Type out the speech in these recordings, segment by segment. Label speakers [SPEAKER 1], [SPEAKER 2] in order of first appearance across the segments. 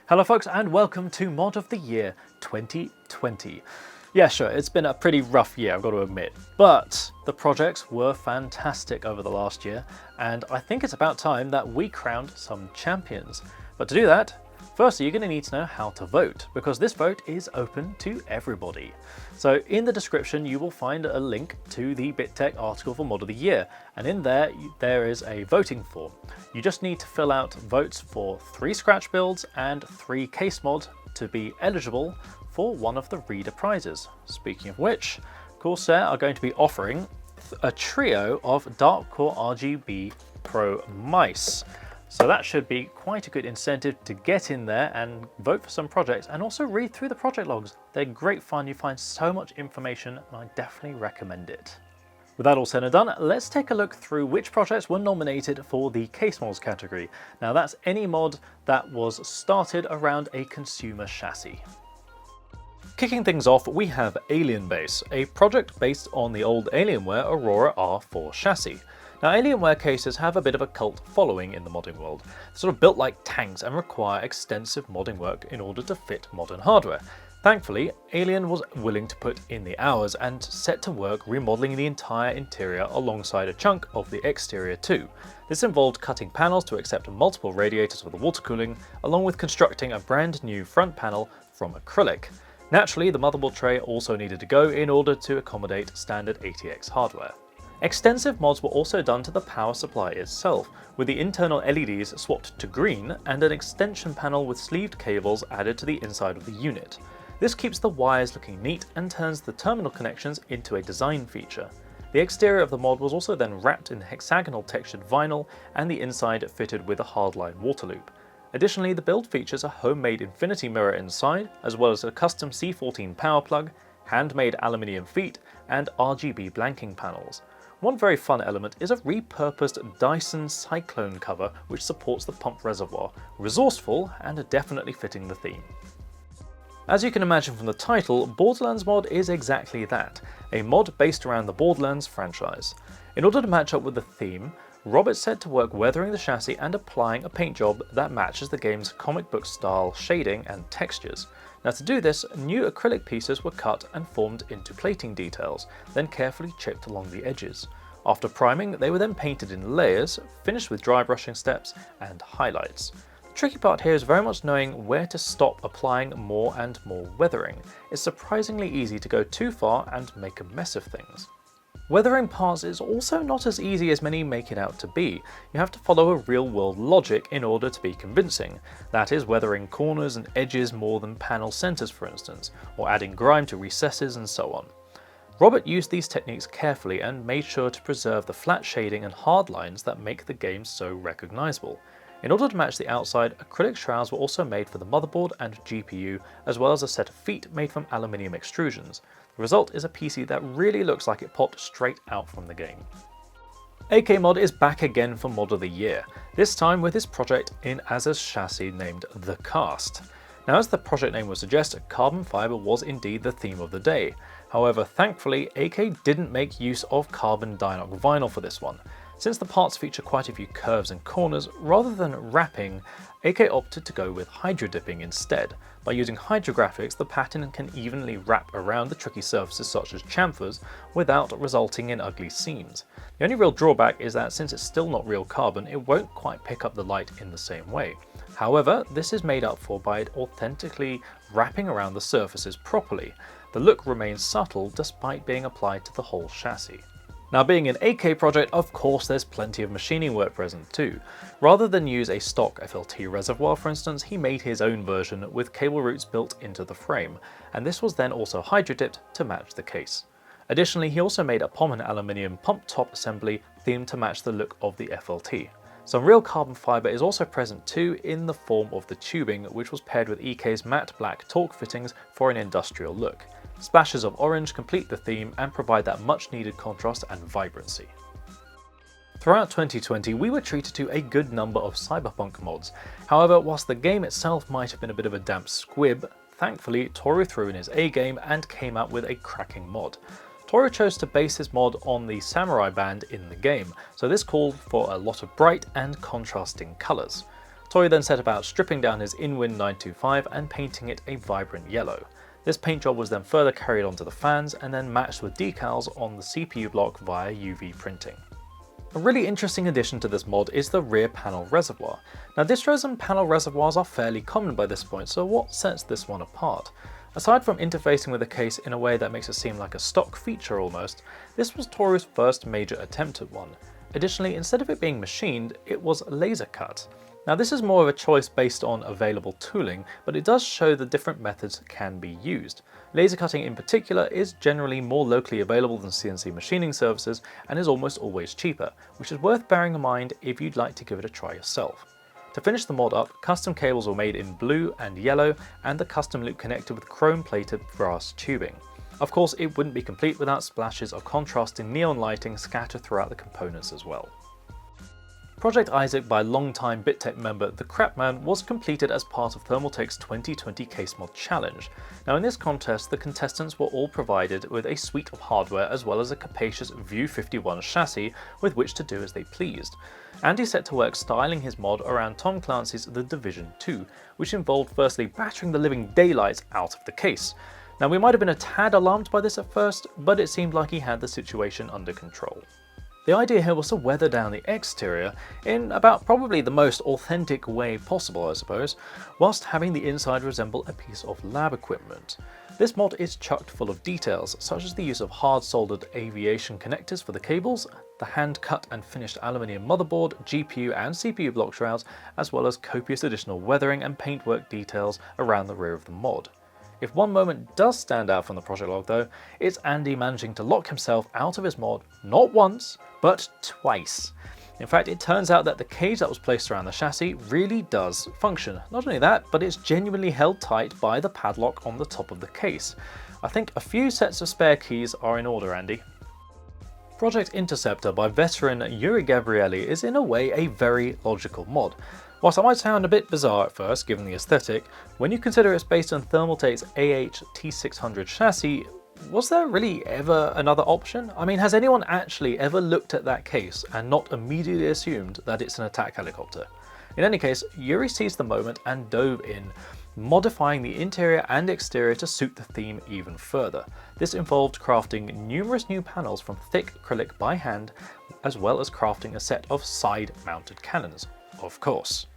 [SPEAKER 1] Hello folks, and welcome to Mod of the Year 2020. Yeah, sure, it's been a pretty rough year, I've got to admit, but the projects were fantastic over the last year, and I think it's about time that we crowned some champions. But to do that, firstly, you're going to need to know how to vote, because this vote is open to everybody. So in the description, you will find a link to the BitTech article for Mod of the Year, and in there, there is a voting form. You just need to fill out votes for 3 scratch builds and 3 Casemods to be eligible for one of the reader prizes. Speaking of which, Corsair are going to be offering a trio of Dark Core RGB Pro mice. So that should be quite a good incentive to get in there and vote for some projects, and also read through the project logs. They're great fun, you find so much information, and I definitely recommend it. With that all said and done, let's take a look through which projects were nominated for the Casemods category. Now that's any mod that was started around a consumer chassis. Kicking things off, we have ALIENBASE, a project based on the old Alienware Aurora R4 chassis. Now, Alienware cases have a bit of a cult following in the modding world. They're sort of built like tanks and require extensive modding work in order to fit modern hardware. Thankfully, Alien was willing to put in the hours and set to work remodeling the entire interior alongside a chunk of the exterior too. This involved cutting panels to accept multiple radiators for the water cooling, along with constructing a brand new front panel from acrylic. Naturally, the motherboard tray also needed to go in order to accommodate standard ATX hardware. Extensive mods were also done to the power supply itself, with the internal LEDs swapped to green and an extension panel with sleeved cables added to the inside of the unit. This keeps the wires looking neat and turns the terminal connections into a design feature. The exterior of the mod was also then wrapped in hexagonal textured vinyl, and the inside fitted with a hardline water loop. Additionally, the build features a homemade infinity mirror inside, as well as a custom C14 power plug, handmade aluminium feet, and RGB blanking panels. One very fun element is a repurposed Dyson cyclone cover which supports the pump reservoir, resourceful and definitely fitting the theme. As you can imagine from the title, Borderlands mod is exactly that, a mod based around the Borderlands franchise. In order to match up with the theme, Robert set to work weathering the chassis and applying a paint job that matches the game's comic book style shading and textures. Now to do this, new acrylic pieces were cut and formed into plating details, then carefully chipped along the edges. After priming, they were then painted in layers, finished with dry brushing steps and highlights. The tricky part here is very much knowing where to stop applying more and more weathering. It's surprisingly easy to go too far and make a mess of things. Weathering parts is also not as easy as many make it out to be. You have to follow a real-world logic in order to be convincing. That is, weathering corners and edges more than panel centers, for instance, or adding grime to recesses and so on. Robert used these techniques carefully and made sure to preserve the flat shading and hard lines that make the game so recognizable. In order to match the outside, acrylic shrouds were also made for the motherboard and GPU, as well as a set of feet made from aluminium extrusions. The result is a PC that really looks like it popped straight out from the game. AKMod is back again for Mod of the Year, this time with his project in I.S.A.C chassis named The Cast. Now, as the project name would suggest, carbon fiber was indeed the theme of the day. However, thankfully, AK didn't make use of carbon DYNO vinyl for this one. Since the parts feature quite a few curves and corners, rather than wrapping, AK opted to go with hydro dipping instead. By using hydrographics, the pattern can evenly wrap around the tricky surfaces such as chamfers without resulting in ugly seams. The only real drawback is that since it's still not real carbon, it won't quite pick up the light in the same way. However, this is made up for by authentically wrapping around the surfaces properly. The look remains subtle despite being applied to the whole chassis. Now, being an AK project, of course there's plenty of machining work present too. Rather than use a stock FLT reservoir, for instance, he made his own version with cable routes built into the frame, and this was then also hydro-dipped to match the case. Additionally, he also made a Pommern aluminium pump top assembly themed to match the look of the FLT. Some real carbon fiber is also present too in the form of the tubing, which was paired with EK's matte black torque fittings for an industrial look. Splashes of orange complete the theme and provide that much needed contrast and vibrancy. Throughout 2020, we were treated to a good number of CyberPunk mods. However, whilst the game itself might have been a bit of a damp squib, thankfully Toru threw in his A game and came out with a cracking mod. Toru chose to base his mod on the samurai band in the game, so this called for a lot of bright and contrasting colours. Toru then set about stripping down his Inwin 925 and painting it a vibrant yellow. This paint job was then further carried onto the fans and then matched with decals on the CPU block via UV printing. A really interesting addition to this mod is the rear panel reservoir. Now distros and panel reservoirs are fairly common by this point, so what sets this one apart? Aside from interfacing with the case in a way that makes it seem like a stock feature almost, this was Toru's first major attempt at one. Additionally, instead of it being machined, it was laser cut. Now this is more of a choice based on available tooling, but it does show the different methods can be used. Laser cutting in particular is generally more locally available than CNC machining services and is almost always cheaper, which is worth bearing in mind if you'd like to give it a try yourself. To finish the mod up, custom cables were made in blue and yellow, and the custom loop connected with chrome-plated brass tubing. Of course, it wouldn't be complete without splashes of contrasting neon lighting scattered throughout the components as well. Project I.S.A.C by longtime BitTech member The Crapman was completed as part of Thermaltake's 2020 Casemod Challenge. Now in this contest, the contestants were all provided with a suite of hardware as well as a capacious View 51 chassis with which to do as they pleased. Andy set to work styling his mod around Tom Clancy's The Division 2, which involved firstly battering the living daylights out of the case. Now we might have been a tad alarmed by this at first, but it seemed like he had the situation under control. The idea here was to weather down the exterior in about probably the most authentic way possible, I suppose, whilst having the inside resemble a piece of lab equipment. This mod is chocked full of details, such as the use of hard-soldered aviation connectors for the cables, the hand-cut and finished aluminium motherboard, GPU and CPU block shrouds, as well as copious additional weathering and paintwork details around the rear of the mod. If one moment does stand out from the project log though, it's Andy managing to lock himself out of his mod not once, but twice. In fact, it turns out that the cage that was placed around the chassis really does function. Not only that, but it's genuinely held tight by the padlock on the top of the case. I think a few sets of spare keys are in order, Andy. Project Interceptor by veteran Y.G Casemod is in a way a very logical mod. Whilst it might sound a bit bizarre at first given the aesthetic, when you consider it's based on Thermaltake's AH-T600 chassis, was there really ever another option? I mean, has anyone actually ever looked at that case and not immediately assumed that it's an attack helicopter? In any case, Yuri seized the moment and dove in, modifying the interior and exterior to suit the theme even further. This involved crafting numerous new panels from thick acrylic by hand, as well as crafting a set of side-mounted cannons, of course.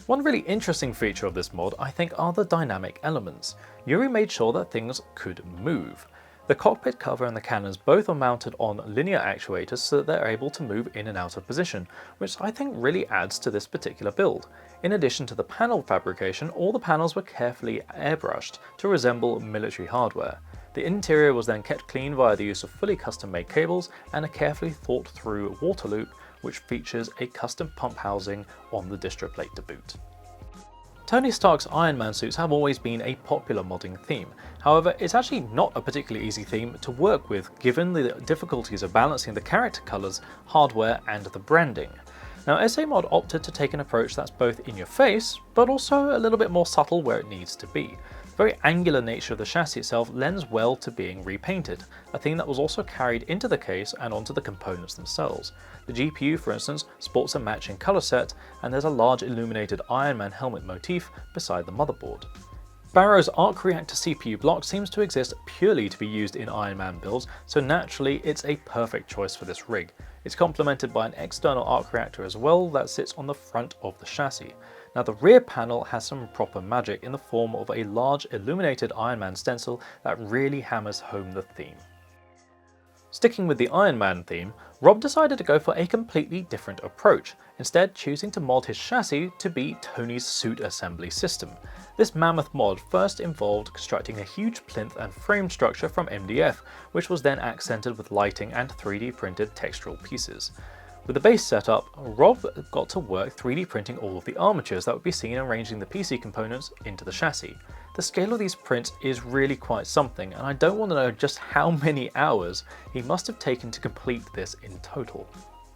[SPEAKER 1] One really interesting feature of this mod, I think, are the dynamic elements. Yuri made sure that things could move. The cockpit cover and the cannons both are mounted on linear actuators so that they're able to move in and out of position, which I think really adds to this particular build. In addition to the panel fabrication, all the panels were carefully airbrushed to resemble military hardware. The interior was then kept clean via the use of fully custom-made cables and a carefully thought-through water loop, which features a custom pump housing on the distro plate to boot. Tony Stark's Iron Man suits have always been a popular modding theme. However, it's actually not a particularly easy theme to work with given the difficulties of balancing the character colours, hardware and the branding. Now S.A.Mod opted to take an approach that's both in your face, but also a little bit more subtle where it needs to be. The very angular nature of the chassis itself lends well to being repainted, a theme that was also carried into the case and onto the components themselves. The GPU, for instance, sports a matching colour set, and there's a large illuminated Iron Man helmet motif beside the motherboard. Barrow's arc reactor CPU block seems to exist purely to be used in Iron Man builds, so naturally it's a perfect choice for this rig. It's complemented by an external arc reactor as well that sits on the front of the chassis. Now the rear panel has some proper magic in the form of a large illuminated Iron Man stencil that really hammers home the theme. Sticking with the Iron Man theme, Rob decided to go for a completely different approach, instead choosing to mod his chassis to be Tony's suit assembly system. This mammoth mod first involved constructing a huge plinth and frame structure from MDF, which was then accented with lighting and 3D printed textural pieces. With the base setup, Rob got to work 3D printing all of the armatures that would be seen arranging the PC components into the chassis. The scale of these prints is really quite something, and I don't want to know just how many hours he must have taken to complete this in total.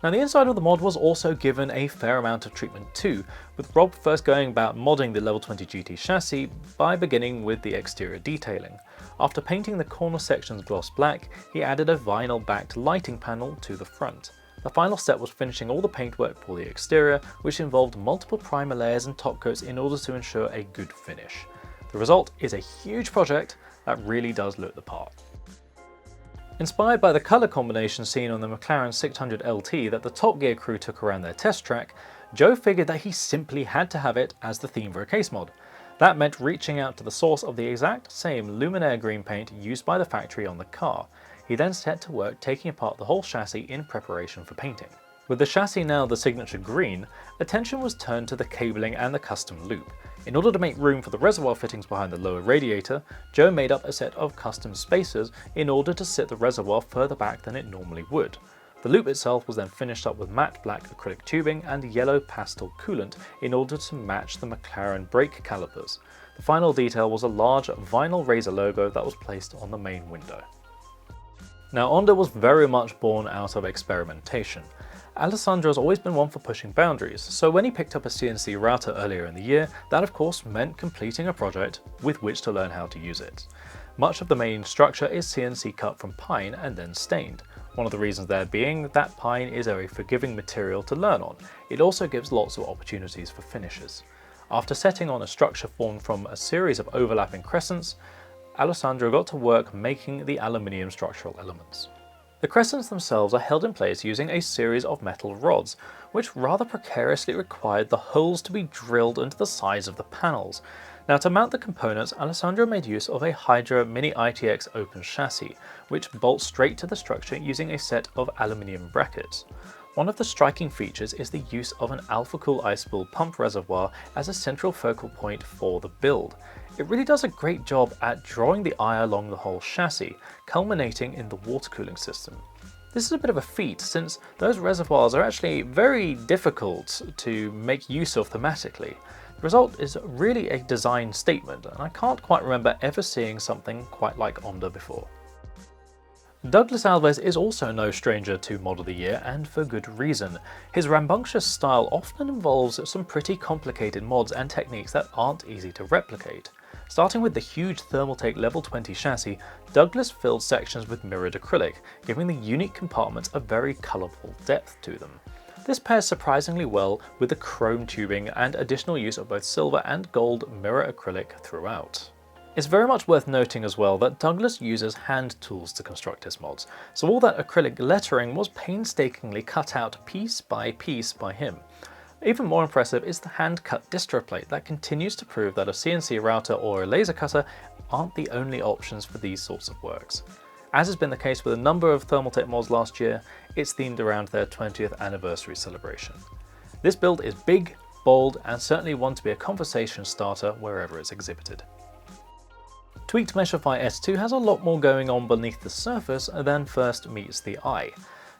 [SPEAKER 1] Now the inside of the mod was also given a fair amount of treatment too, with Rob first going about modding the level 20 GT chassis by beginning with the exterior detailing. After painting the corner sections gloss black, he added a vinyl backed lighting panel to the front. The final step was finishing all the paintwork for the exterior, which involved multiple primer layers and top coats in order to ensure a good finish. The result is a huge project that really does look the part. Inspired by the colour combination seen on the McLaren 600 LT that the Top Gear crew took around their test track, Joe figured that he simply had to have it as the theme for a case mod. That meant reaching out to the source of the exact same Luminaire green paint used by the factory on the car. He then set to work taking apart the whole chassis in preparation for painting. With the chassis now the signature green, attention was turned to the cabling and the custom loop. In order to make room for the reservoir fittings behind the lower radiator, Joe made up a set of custom spacers in order to sit the reservoir further back than it normally would. The loop itself was then finished up with matte black acrylic tubing and yellow pastel coolant in order to match the McLaren brake calipers. The final detail was a large vinyl razor logo that was placed on the main window. Now ONDA was very much born out of experimentation. Alessandro has always been one for pushing boundaries, so when he picked up a CNC router earlier in the year, that of course meant completing a project with which to learn how to use it. Much of the main structure is CNC cut from pine and then stained. One of the reasons there being that pine is a very forgiving material to learn on. It also gives lots of opportunities for finishes. After setting on a structure formed from a series of overlapping crescents, Alessandro got to work making the aluminium structural elements. The crescents themselves are held in place using a series of metal rods, which rather precariously required the holes to be drilled into the sides of the panels. Now to mount the components, Alessandro made use of a Hydra Mini ITX open chassis, which bolts straight to the structure using a set of aluminium brackets. One of the striking features is the use of an alpha-cool ice spool pump reservoir as a central focal point for the build. It really does a great job at drawing the eye along the whole chassis, culminating in the water cooling system. This is a bit of a feat since those reservoirs are actually very difficult to make use of thematically. The result is really a design statement, and I can't quite remember ever seeing something quite like ONDA before. Douglas Alves is also no stranger to Mod of the Year, and for good reason. His rambunctious style often involves some pretty complicated mods and techniques that aren't easy to replicate. Starting with the huge Thermaltake level 20 chassis, Douglas filled sections with mirrored acrylic, giving the unique compartments a very colourful depth to them. This pairs surprisingly well with the chrome tubing and additional use of both silver and gold mirror acrylic throughout. It's very much worth noting as well that Douglas uses hand tools to construct his mods, so all that acrylic lettering was painstakingly cut out piece by him. Even more impressive is the hand-cut distro plate that continues to prove that a CNC router or a laser cutter aren't the only options for these sorts of works. As has been the case with a number of Thermaltake mods last year, it's themed around their 20th anniversary celebration. This build is big, bold, and certainly one to be a conversation starter wherever it's exhibited. Tweaked Meshify S2 has a lot more going on beneath the surface than first meets the eye.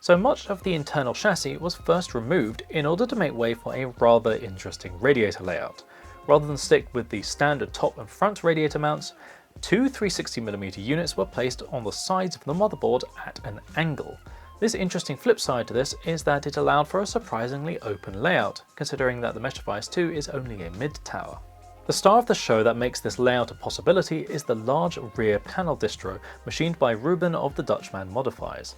[SPEAKER 1] So much of the internal chassis was first removed in order to make way for a rather interesting radiator layout. Rather than stick with the standard top and front radiator mounts, two 360mm units were placed on the sides of the motherboard at an angle. This interesting flip side to this is that it allowed for a surprisingly open layout, considering that the Meshify S2 is only a mid-tower. The star of the show that makes this layout a possibility is the large rear panel distro machined by Ruben of the Dutchman Modifiers.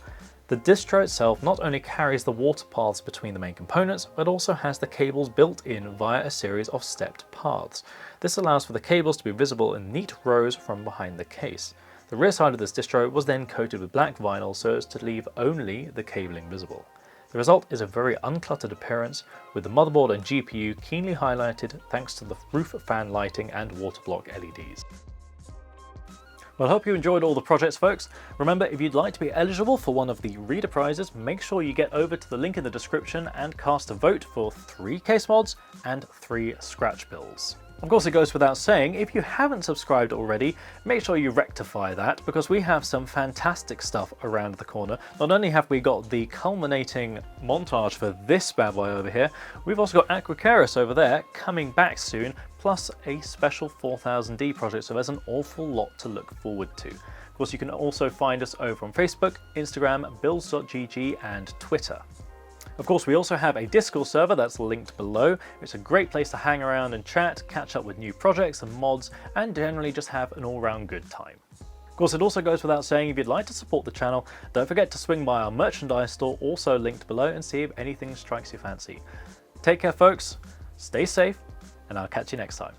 [SPEAKER 1] The distro itself not only carries the water paths between the main components, but also has the cables built in via a series of stepped paths. This allows for the cables to be visible in neat rows from behind the case. The rear side of this distro was then coated with black vinyl so as to leave only the cabling visible. The result is a very uncluttered appearance, with the motherboard and GPU keenly highlighted thanks to the roof fan lighting and water block LEDs. Well, I hope you enjoyed all the projects, folks. Remember, if you'd like to be eligible for one of the reader prizes, make sure you get over to the link in the description and cast a vote for 3 case mods and 3 scratch builds. Of course, it goes without saying, if you haven't subscribed already, make sure you rectify that, because we have some fantastic stuff around the corner. Not only have we got the culminating montage for this bad boy over here, we've also got Aquacaris over there coming back soon, plus a special 4000D project, so there's an awful lot to look forward to. Of course, you can also find us over on Facebook, Instagram, builds.gg and Twitter. Of course, we also have a Discord server that's linked below. It's a great place to hang around and chat, catch up with new projects and mods, and generally just have an all-round good time. Of course, it also goes without saying, if you'd like to support the channel, don't forget to swing by our merchandise store, also linked below, and see if anything strikes your fancy. Take care, folks, stay safe, and I'll catch you next time.